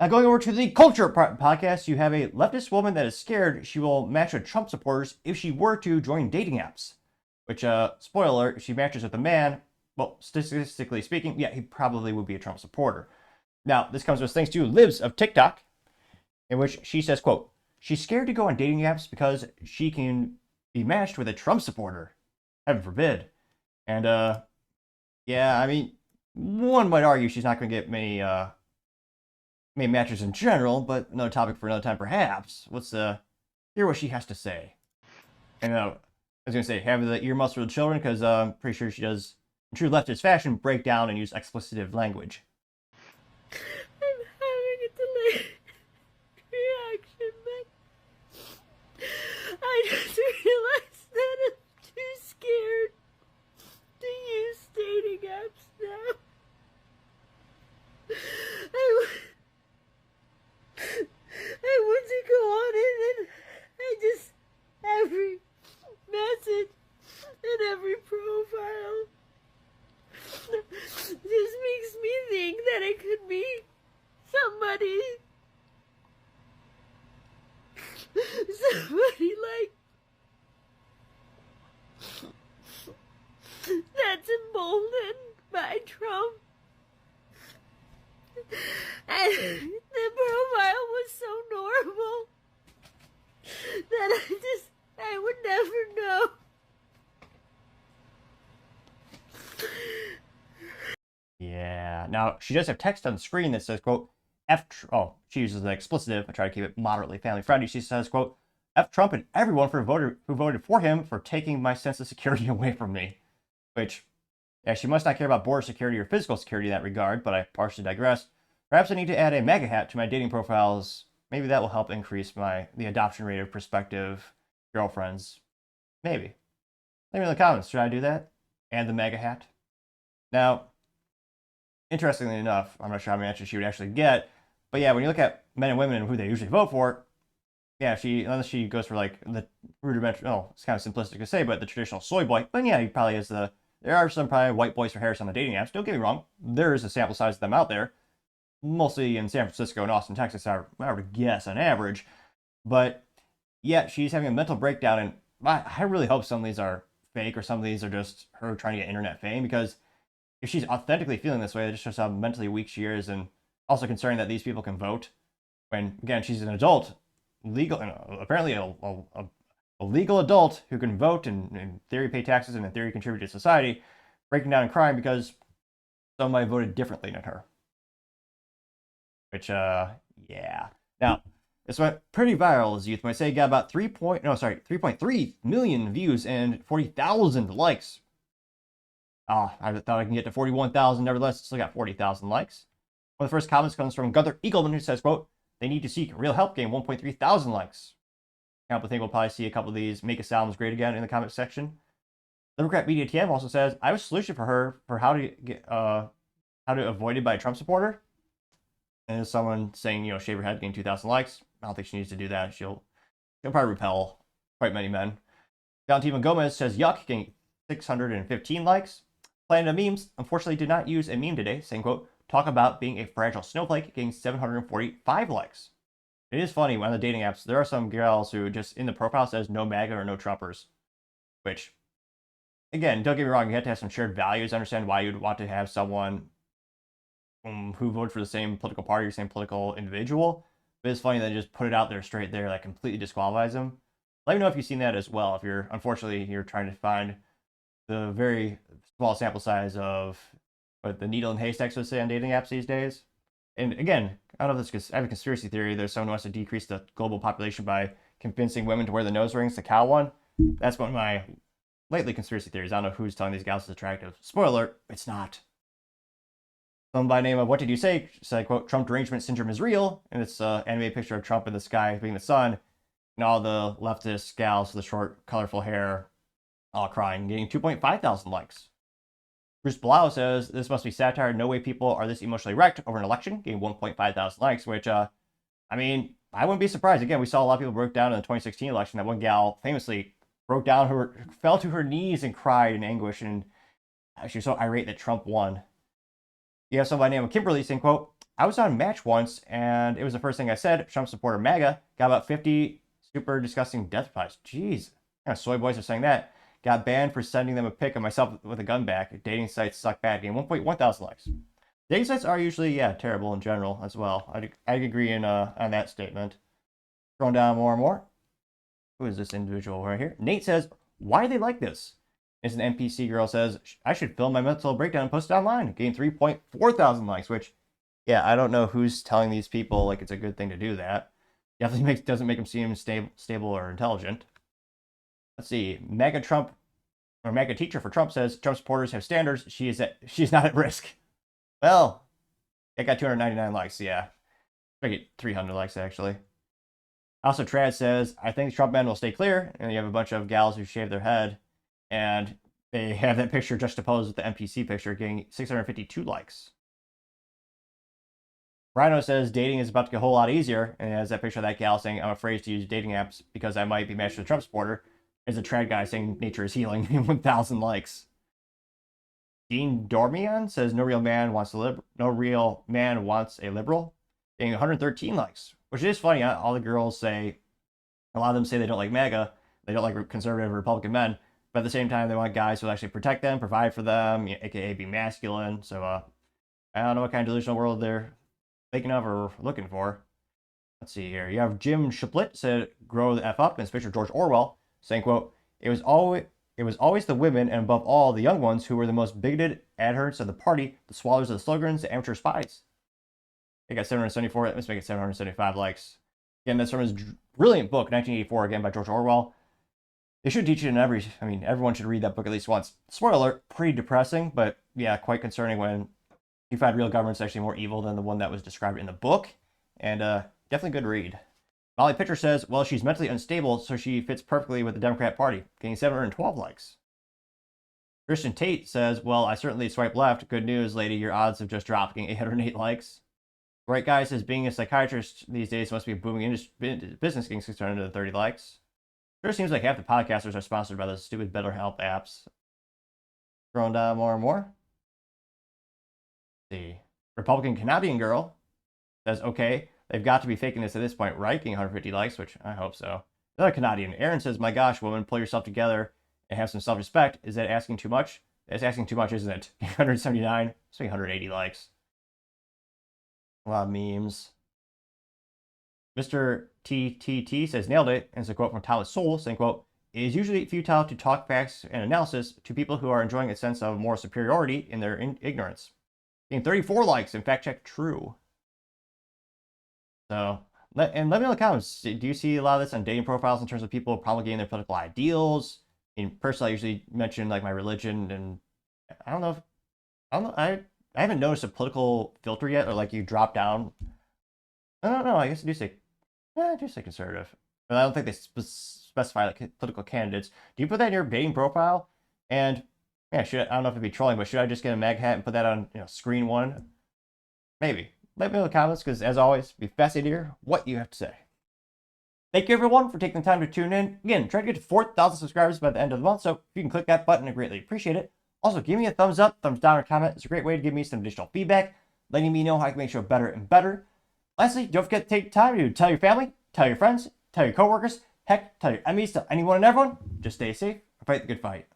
Going over to the culture podcast, you have a leftist woman that is scared she will match with Trump supporters if she were to join dating apps. Which, spoiler, if she matches with a man, well, statistically speaking, yeah, he probably would be a Trump supporter. Now, this comes with thanks to Livs of TikTok, in which she says, quote, she's scared to go on dating apps because she can be matched with a Trump supporter. Heaven forbid. And, yeah, I mean, one might argue she's not going to get many matches in general, but another topic for another time, perhaps. Let's hear what she has to say. And I was gonna say, have the earmuffs for the children, because I'm pretty sure she does, in true leftist fashion, break down and use explicit language. I'm having a delayed reaction, but I just realized that I'm too scared to use dating apps now. I want to go on it, and I just, every message and every profile just makes me think that it could be somebody like that's emboldened by Trump. And the profile was so normal that I would never know. Yeah. Now, she does have text on the screen that says, quote, she uses the expletive. I try to keep it moderately family friendly. She says, quote, F Trump and everyone who voted for him for taking my sense of security away from me. Which, yeah, she must not care about border security or physical security in that regard, but I partially digress. Perhaps I need to add a MAGA hat to my dating profiles. Maybe that will help increase the adoption rate of prospective girlfriends. Maybe. Let me know in the comments. Should I do that? Add the MAGA hat? Now, interestingly enough, I'm not sure how many answers she would actually get, but yeah, when you look at men and women and who they usually vote for, yeah, unless she goes for like the rudimentary, it's kind of simplistic to say, but the traditional soy boy, but yeah, he probably is there are some probably white boys for Harris on the dating apps. Don't get me wrong, there is a sample size of them out there, mostly in San Francisco and Austin, Texas, I would guess on average, but yeah, she's having a mental breakdown, and I really hope some of these are fake or some of these are just her trying to get internet fame, because if she's authentically feeling this way, it just shows how mentally weak she is, and also concerning that these people can vote when, again, she's an adult, legal, apparently a legal adult who can vote and in theory pay taxes and in theory contribute to society, breaking down in crime because somebody voted differently than her. Which, yeah. Now, this went pretty viral, as youth might say. Got about 3.3 million views and 40,000 likes. I thought I can get to 41,000. Nevertheless, it still got 40,000 likes. One of the first comments comes from Gunther Eagleman, who says, quote, they need to seek real help, gain 1.3 thousand likes. I think we'll probably see a couple of these make asylums great again in the comment section. Democrat Media TM also says, I have a solution for her for how to avoid it by a Trump supporter. And there's someone saying, shave her head, gain 2,000 likes. I don't think she needs to do that. She'll probably repel quite many men. Valentina Gomez says, yuck, getting 615 likes. Planet of Memes, unfortunately, did not use a meme today, saying, quote, talk about being a fragile snowflake, getting 745 likes. It is funny, on the dating apps, there are some girls who just in the profile says no MAGA or no Trumpers. Which, again, don't get me wrong, you have to have some shared values. I understand why you'd want to have someone who voted for the same political party or same political individual. But it's funny that they just put it out there straight there, like completely disqualifies them. Let me know if you've seen that as well. If you're trying to find the very small sample size of what the needle and haystacks would say on dating apps these days. And again, I don't know if this, I have a conspiracy theory. There's someone who wants to decrease the global population by convincing women to wear the nose rings, the cow one. That's one of my lately conspiracy theories. I don't know who's telling these gals it's attractive. Spoiler, it's not. Someone by the name of What Did You Say said, quote, Trump derangement syndrome is real. And it's an animated picture of Trump in the sky being the sun. And all the leftist gals with the short, colorful hair all crying, getting 2.5 thousand likes. Bruce Blau says, this must be satire. No way people are this emotionally wrecked over an election, getting 1.5 thousand likes, which, I mean, I wouldn't be surprised. Again, we saw a lot of people broke down in the 2016 election. That one gal famously fell to her knees and cried in anguish, and she was so irate that Trump won. You have somebody named Kimberly saying, quote, I was on Match once, and it was the first thing I said. Trump supporter MAGA got about 50 super disgusting death replies. Jeez, kind of soy boys are saying that. Got banned for sending them a pic of myself with a gun back. Dating sites suck bad. Game 1.1 thousand likes. Dating sites are usually, terrible in general as well. I'd agree on that statement. Scrolling down more and more. Who is this individual right here? Nate says, why do they like this? As an NPC girl says, I should film my mental breakdown and post it online. Gain 3.4 thousand likes, which, yeah, I don't know who's telling these people like it's a good thing to do that. Definitely doesn't make them seem stable or intelligent. Let's see. MAGA teacher for Trump says Trump supporters have standards. She's not at risk. Well, it got 299 likes. Yeah, make it 300 likes actually. Also, Trad says, I think Trump men will stay clear, and you have a bunch of gals who shave their head, and they have that picture juxtaposed with the NPC picture, getting 652 likes. Rhino says dating is about to get a whole lot easier, and has that picture of that gal saying, I'm afraid to use dating apps because I might be matched with a Trump supporter. There's a Trad guy saying nature is healing, 1,000 likes. Dean Dormian says no real man wants a liberal, getting 113 likes. Which is funny. All the girls say, a lot of them say they don't like MAGA, they don't like conservative Republican men, but at the same time, they want guys who will actually protect them, provide for them, aka be masculine. So I don't know what kind of delusional world they're thinking of or looking for. Let's see here. You have Jim Shiplet said, grow the F up, and it's picture George Orwell saying, quote, it was always the women, and above all, the young ones, who were the most bigoted adherents of the party, the swallowers of the slogans, the amateur spies. They got 774. Let's make it 775 likes. Again, that's from his brilliant book, 1984, again by George Orwell. They should teach it in everyone should read that book at least once. Spoiler alert, pretty depressing, but yeah, quite concerning when you find real government's actually more evil than the one that was described in the book. And definitely good read. Molly Pitcher says, well, she's mentally unstable, so she fits perfectly with the Democrat Party, getting 712 likes. Christian Tate says, well, I certainly swipe left. Good news, lady, your odds have just dropped, getting 808 likes. Right guy says being a psychiatrist these days must be a booming business, getting 630 likes. Sure seems like half the podcasters are sponsored by those stupid BetterHelp apps. Scrolling down more and more. Let's see. Republican Canadian girl says, okay, they've got to be faking this at this point, right? Getting 150 likes, which I hope so. Another Canadian. Aaron says, my gosh, woman, pull yourself together and have some self-respect. Is that asking too much? That's asking too much, isn't it? 179, so 180 likes. A lot of memes. Mr. TTT says, nailed it. And it's a quote from Thomas Sowell saying, quote, it is usually futile to talk facts and analysis to people who are enjoying a sense of moral superiority in their ignorance. Getting 34 likes and fact check true. So, let me know in the comments. Do you see a lot of this on dating profiles in terms of people promulgating their political ideals? Personally, I usually mention like my religion, and I haven't noticed a political filter yet, or like you drop down. I don't know. I guess I do say conservative, but I don't think they specify like political candidates. Do you put that in your dating profile? And yeah, I don't know if it'd be trolling, but should I just get a mag hat and put that on screen one? Maybe. Let me know in the comments, because as always, be fascinated to hear what you have to say. Thank you everyone for taking the time to tune in. Again, try to get to 4,000 subscribers by the end of the month, so if you can click that button, I greatly appreciate it. Also, give me a thumbs up, thumbs down, or comment. It's a great way to give me some additional feedback, letting me know how I can make the show better and better. Lastly, don't forget to take time to tell your family, tell your friends, tell your coworkers, heck, tell your enemies, tell anyone and everyone. Just stay safe and fight the good fight.